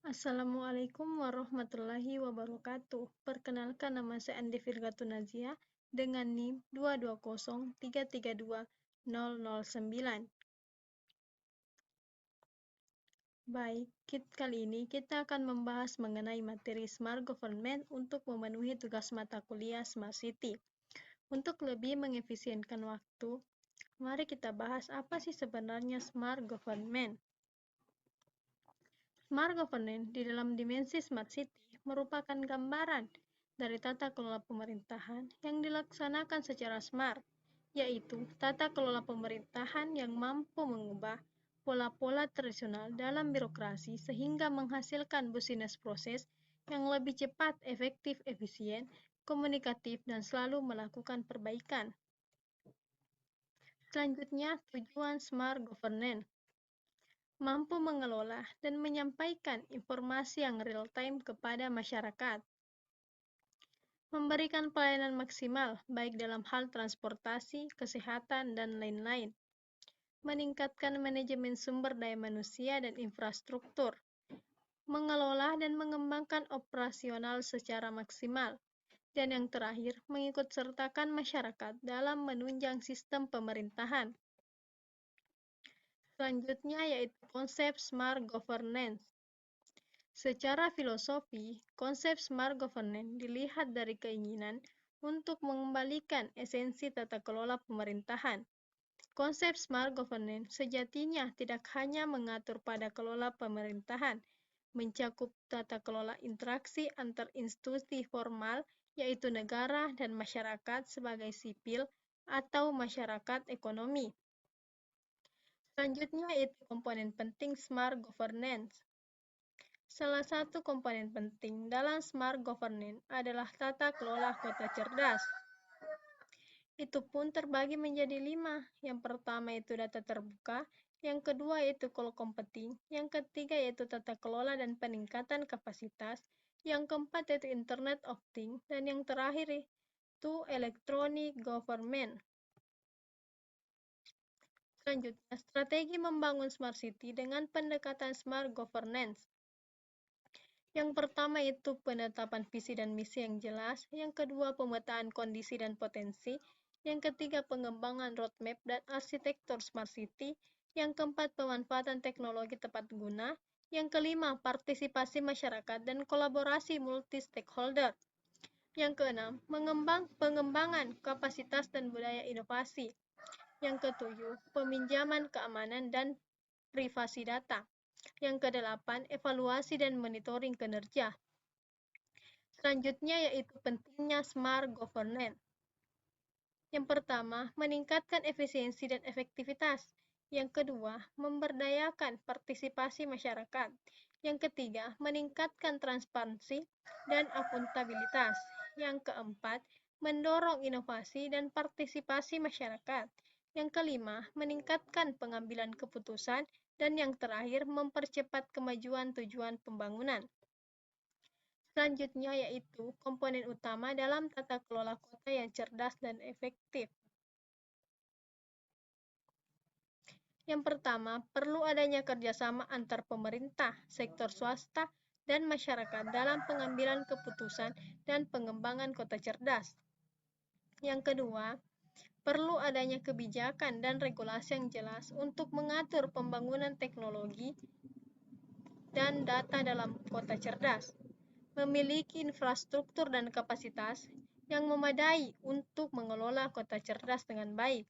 Assalamualaikum warahmatullahi wabarakatuh. Perkenalkan, nama saya Andi Firgatun Nazia dengan NIM 220332009. Baik, kali ini kita akan membahas mengenai materi Smart Government untuk memenuhi tugas mata kuliah Smart City. Untuk lebih mengefisienkan waktu, mari kita bahas apa sih sebenarnya Smart Government. Smart Governance di dalam dimensi Smart City merupakan gambaran dari tata kelola pemerintahan yang dilaksanakan secara smart, yaitu tata kelola pemerintahan yang mampu mengubah pola-pola tradisional dalam birokrasi sehingga menghasilkan business proses yang lebih cepat, efektif, efisien, komunikatif, dan selalu melakukan perbaikan. Selanjutnya, tujuan Smart Governance mampu mengelola dan menyampaikan informasi yang real-time kepada masyarakat, memberikan pelayanan maksimal baik dalam hal transportasi, kesehatan, dan lain-lain, meningkatkan manajemen sumber daya manusia dan infrastruktur, mengelola dan mengembangkan operasional secara maksimal, dan yang terakhir, mengikut sertakan masyarakat dalam menunjang sistem pemerintahan. Selanjutnya yaitu konsep Smart Governance. Secara filosofi, konsep Smart Governance dilihat dari keinginan untuk mengembalikan esensi tata kelola pemerintahan. Konsep Smart Governance sejatinya tidak hanya mengatur pada kelola pemerintahan, mencakup tata kelola interaksi antar institusi formal, yaitu negara dan masyarakat sebagai sipil atau masyarakat ekonomi. Selanjutnya yaitu komponen penting Smart Governance. Salah satu komponen penting dalam Smart Governance adalah tata kelola kota cerdas. Itu pun terbagi menjadi 5. Yang pertama itu data terbuka, yang kedua yaitu call computing, yang ketiga yaitu tata kelola dan peningkatan kapasitas, yang keempat yaitu Internet of Things, dan yang terakhir itu electronic government. Selanjutnya, strategi membangun Smart City dengan pendekatan Smart Governance. Yang pertama itu penetapan visi dan misi yang jelas, yang kedua pemetaan kondisi dan potensi, yang ketiga pengembangan roadmap dan arsitektur Smart City, yang keempat pemanfaatan teknologi tepat guna, yang kelima partisipasi masyarakat dan kolaborasi multi-stakeholder, yang keenam pengembangan kapasitas dan budaya inovasi, yang ketujuh peminjaman keamanan dan privasi data, yang kedelapan evaluasi dan monitoring kinerja. Selanjutnya yaitu pentingnya Smart Governance. Yang pertama, meningkatkan efisiensi dan efektivitas. Yang kedua, memberdayakan partisipasi masyarakat. Yang ketiga, meningkatkan transparansi dan akuntabilitas. Yang keempat, mendorong inovasi dan partisipasi masyarakat. Yang kelima, meningkatkan pengambilan keputusan. Dan yang terakhir, mempercepat kemajuan tujuan pembangunan. Selanjutnya yaitu komponen utama dalam tata kelola kota yang cerdas dan efektif. Yang pertama, perlu adanya kerjasama antar pemerintah, sektor swasta, dan masyarakat dalam pengambilan keputusan dan pengembangan kota cerdas. Yang kedua, perlu adanya kebijakan dan regulasi yang jelas untuk mengatur pembangunan teknologi dan data dalam kota cerdas. Memiliki infrastruktur dan kapasitas yang memadai untuk mengelola kota cerdas dengan baik.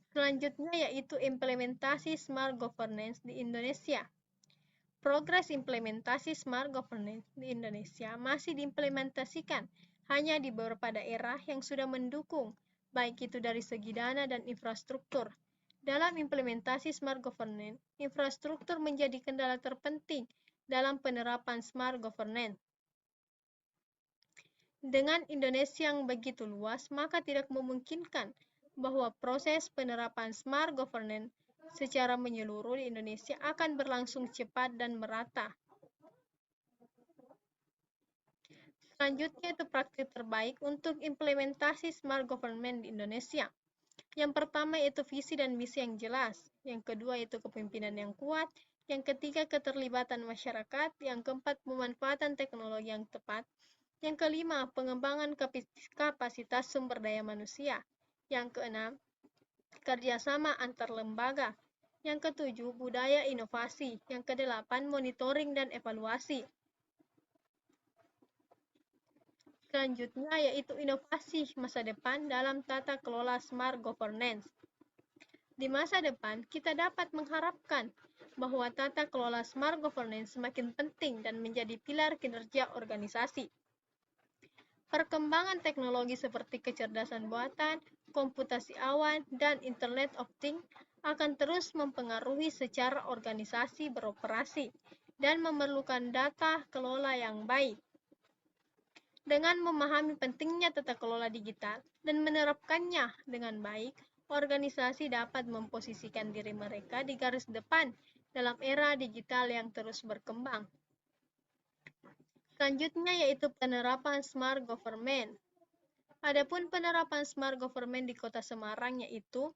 Selanjutnya yaitu implementasi Smart Governance di Indonesia. Progres implementasi Smart Governance di Indonesia masih diimplementasikan hanya di beberapa daerah yang sudah mendukung, baik itu dari segi dana dan infrastruktur. Dalam implementasi Smart Governance, infrastruktur menjadi kendala terpenting dalam penerapan Smart Governance. Dengan Indonesia yang begitu luas, maka tidak memungkinkan bahwa proses penerapan Smart Governance secara menyeluruh di Indonesia akan berlangsung cepat dan merata. Selanjutnya itu praktik terbaik untuk implementasi Smart Government di Indonesia. Yang pertama yaitu visi dan misi yang jelas, yang kedua yaitu kepemimpinan yang kuat, yang ketiga keterlibatan masyarakat, yang keempat pemanfaatan teknologi yang tepat, yang kelima pengembangan kapasitas sumber daya manusia, yang keenam kerjasama antar lembaga, yang ketujuh budaya inovasi, yang kedelapan monitoring dan evaluasi. Selanjutnya yaitu inovasi masa depan dalam tata kelola smart governance. Di masa depan, kita dapat mengharapkan bahwa tata kelola smart governance semakin penting dan menjadi pilar kinerja organisasi. Perkembangan teknologi seperti kecerdasan buatan, komputasi awan, dan Internet of Things akan terus mempengaruhi secara organisasi beroperasi dan memerlukan data kelola yang baik. Dengan memahami pentingnya tata kelola digital dan menerapkannya dengan baik, organisasi dapat memposisikan diri mereka di garis depan dalam era digital yang terus berkembang. Selanjutnya yaitu penerapan smart government. Adapun penerapan smart government di Kota Semarang yaitu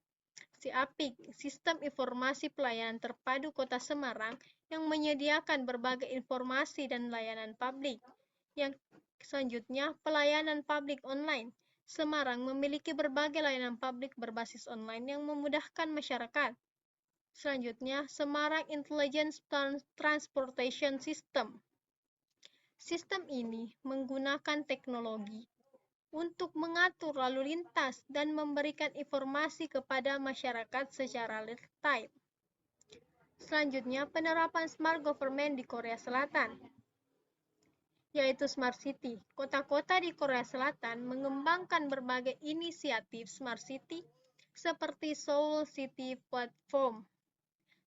SIAPIK, Sistem Informasi Pelayanan Terpadu Kota Semarang, yang menyediakan berbagai informasi dan layanan publik. Yang selanjutnya, pelayanan publik online. Semarang memiliki berbagai layanan publik berbasis online yang memudahkan masyarakat. Selanjutnya, Semarang Intelligent Transportation System. Sistem ini menggunakan teknologi untuk mengatur lalu lintas dan memberikan informasi kepada masyarakat secara real-time. Selanjutnya, penerapan smart government di Korea Selatan, yaitu Smart City. Kota-kota di Korea Selatan mengembangkan berbagai inisiatif Smart City seperti Seoul City Platform.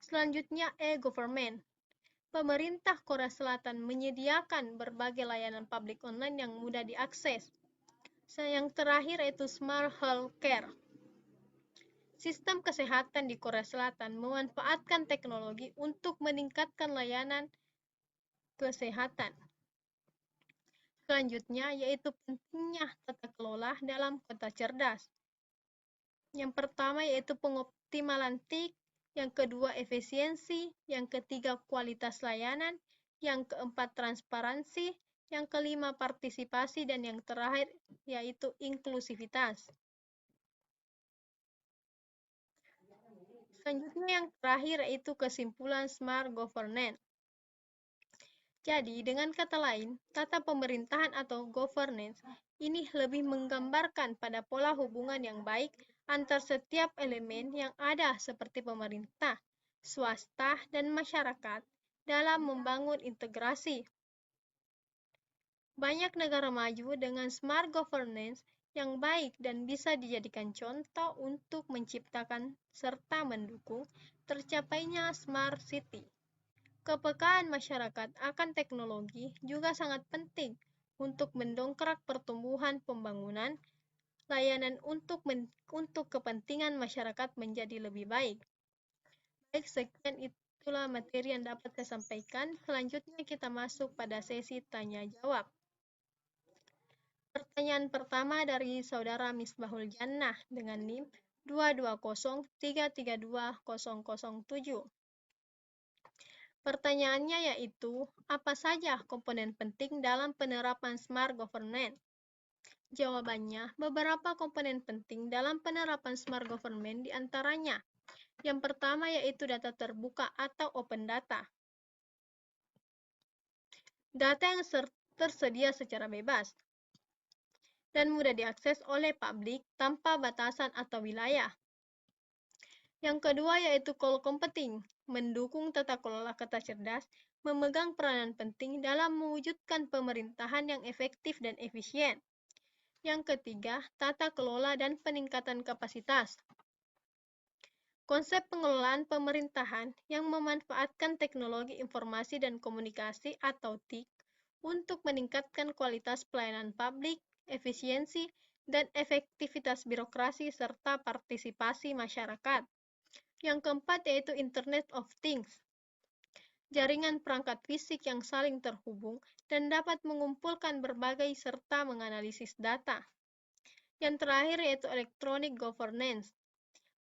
Selanjutnya, e-government. Pemerintah Korea Selatan menyediakan berbagai layanan publik online yang mudah diakses. Yang terakhir yaitu Smart Healthcare. Sistem kesehatan di Korea Selatan memanfaatkan teknologi untuk meningkatkan layanan kesehatan. Selanjutnya yaitu pentingnya tata kelola dalam kota cerdas. Yang pertama yaitu pengoptimalan TIK, yang kedua efisiensi, yang ketiga kualitas layanan, yang keempat transparansi, yang kelima partisipasi, dan yang terakhir yaitu inklusivitas. Selanjutnya yang terakhir yaitu kesimpulan smart governance. Jadi, dengan kata lain, tata pemerintahan atau governance ini lebih menggambarkan pada pola hubungan yang baik antar setiap elemen yang ada seperti pemerintah, swasta, dan masyarakat dalam membangun integrasi. Banyak negara maju dengan smart governance yang baik dan bisa dijadikan contoh untuk menciptakan serta mendukung tercapainya smart city. Kepekaan masyarakat akan teknologi juga sangat penting untuk mendongkrak pertumbuhan pembangunan layanan untuk kepentingan masyarakat menjadi lebih baik. Baik, sekian itulah materi yang dapat saya sampaikan. Selanjutnya kita masuk pada sesi tanya jawab. Pertanyaan pertama dari saudara Misbahul Jannah dengan NIM 220332007. Pertanyaannya yaitu, apa saja komponen penting dalam penerapan smart governance? Jawabannya, beberapa komponen penting dalam penerapan smart government diantaranya. Yang pertama yaitu data terbuka atau open data. Data yang tersedia secara bebas dan mudah diakses oleh publik tanpa batasan atau wilayah. Yang kedua yaitu core computing, mendukung tata kelola kota cerdas, memegang peranan penting dalam mewujudkan pemerintahan yang efektif dan efisien. Yang ketiga, tata kelola dan peningkatan kapasitas. Konsep pengelolaan pemerintahan yang memanfaatkan teknologi informasi dan komunikasi atau TIK untuk meningkatkan kualitas pelayanan publik, efisiensi, dan efektivitas birokrasi serta partisipasi masyarakat. Yang keempat yaitu Internet of Things, jaringan perangkat fisik yang saling terhubung dan dapat mengumpulkan berbagai serta menganalisis data. Yang terakhir yaitu Electronic Governance,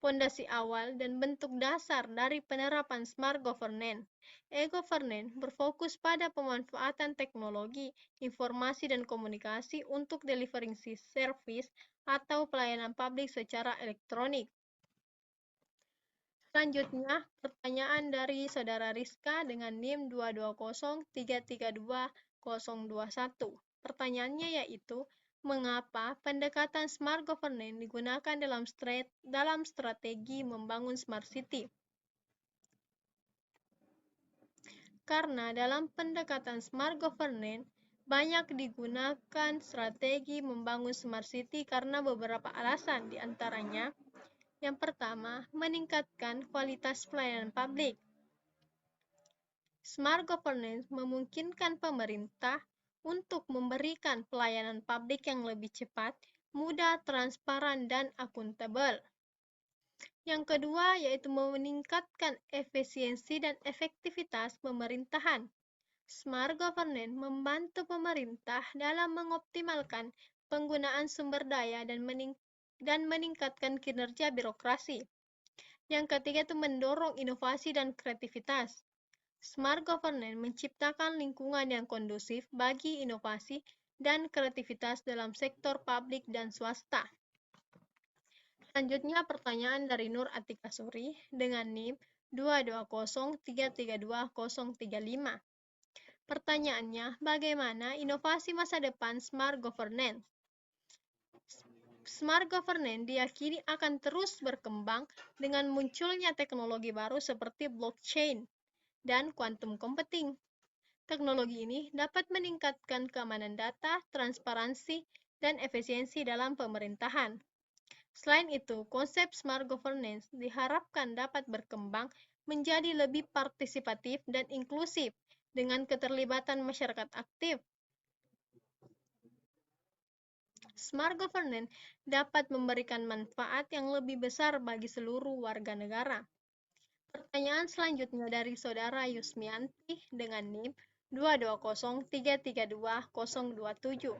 Pondasi awal dan bentuk dasar dari penerapan smart governance. E-governance berfokus pada pemanfaatan teknologi, informasi, dan komunikasi untuk delivering service atau pelayanan publik secara elektronik. Selanjutnya, pertanyaan dari Saudara Rizka dengan NIM 220332021. Pertanyaannya yaitu, mengapa pendekatan smart governance digunakan dalam strategi membangun smart city? Karena dalam pendekatan smart governance, banyak digunakan strategi membangun smart city karena beberapa alasan, diantaranya yang pertama, meningkatkan kualitas pelayanan publik. Smart governance memungkinkan pemerintah untuk memberikan pelayanan publik yang lebih cepat, mudah, transparan, dan akuntabel. Yang kedua yaitu meningkatkan efisiensi dan efektivitas pemerintahan. Smart governance membantu pemerintah dalam mengoptimalkan penggunaan sumber daya dan meningkatkan kinerja birokrasi. Yang ketiga itu mendorong inovasi dan kreativitas. Smart governance menciptakan lingkungan yang kondusif bagi inovasi dan kreativitas dalam sektor publik dan swasta. Selanjutnya pertanyaan dari Nur Atika Suri dengan NIM 220332035. Pertanyaannya, bagaimana inovasi masa depan smart governance? Smart governance diyakini akan terus berkembang dengan munculnya teknologi baru seperti blockchain dan quantum computing. Teknologi ini dapat meningkatkan keamanan data, transparansi, dan efisiensi dalam pemerintahan. Selain itu, konsep smart governance diharapkan dapat berkembang menjadi lebih partisipatif dan inklusif dengan keterlibatan masyarakat aktif. Smart governance dapat memberikan manfaat yang lebih besar bagi seluruh warga negara. Pertanyaan selanjutnya dari Saudara Yusmianti dengan NIM 220332027.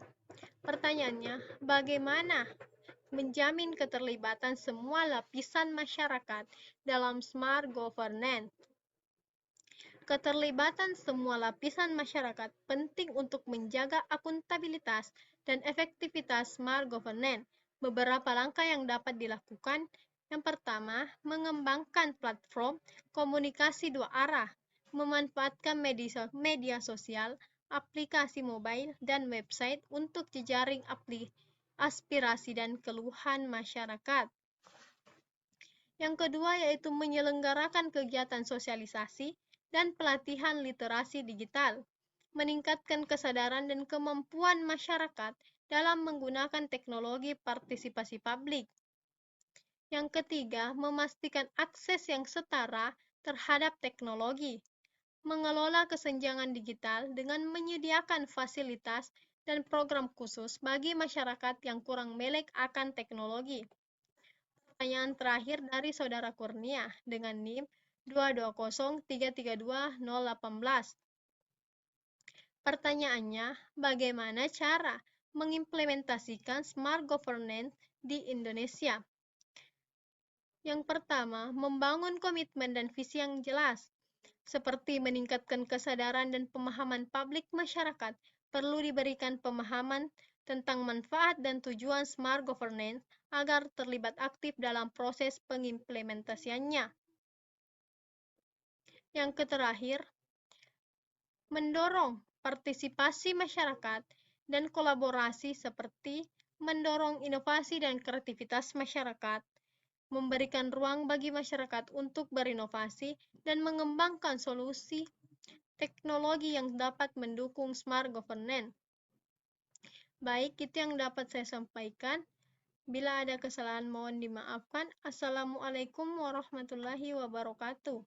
Pertanyaannya, bagaimana menjamin keterlibatan semua lapisan masyarakat dalam smart governance? Keterlibatan semua lapisan masyarakat penting untuk menjaga akuntabilitas dan efektivitas smart governance. Beberapa langkah yang dapat dilakukan. Yang pertama, mengembangkan platform komunikasi dua arah, memanfaatkan media sosial, aplikasi mobile, dan website untuk jejaring aspirasi dan keluhan masyarakat. Yang kedua yaitu menyelenggarakan kegiatan sosialisasi dan pelatihan literasi digital, meningkatkan kesadaran dan kemampuan masyarakat dalam menggunakan teknologi partisipasi publik. Yang ketiga, memastikan akses yang setara terhadap teknologi, mengelola kesenjangan digital dengan menyediakan fasilitas dan program khusus bagi masyarakat yang kurang melek akan teknologi. Pertanyaan terakhir dari Saudara Kurnia dengan NIM 220333218. Pertanyaannya, bagaimana cara mengimplementasikan smart governance di Indonesia? Yang pertama, membangun komitmen dan visi yang jelas, seperti meningkatkan kesadaran dan pemahaman publik masyarakat. Perlu diberikan pemahaman tentang manfaat dan tujuan smart governance agar terlibat aktif dalam proses pengimplementasiannya. Yang terakhir, mendorong partisipasi masyarakat dan kolaborasi seperti mendorong inovasi dan kreativitas masyarakat, memberikan ruang bagi masyarakat untuk berinovasi, dan mengembangkan solusi teknologi yang dapat mendukung smart governance. Baik, itu yang dapat saya sampaikan. Bila ada kesalahan mohon dimaafkan. Assalamualaikum warahmatullahi wabarakatuh.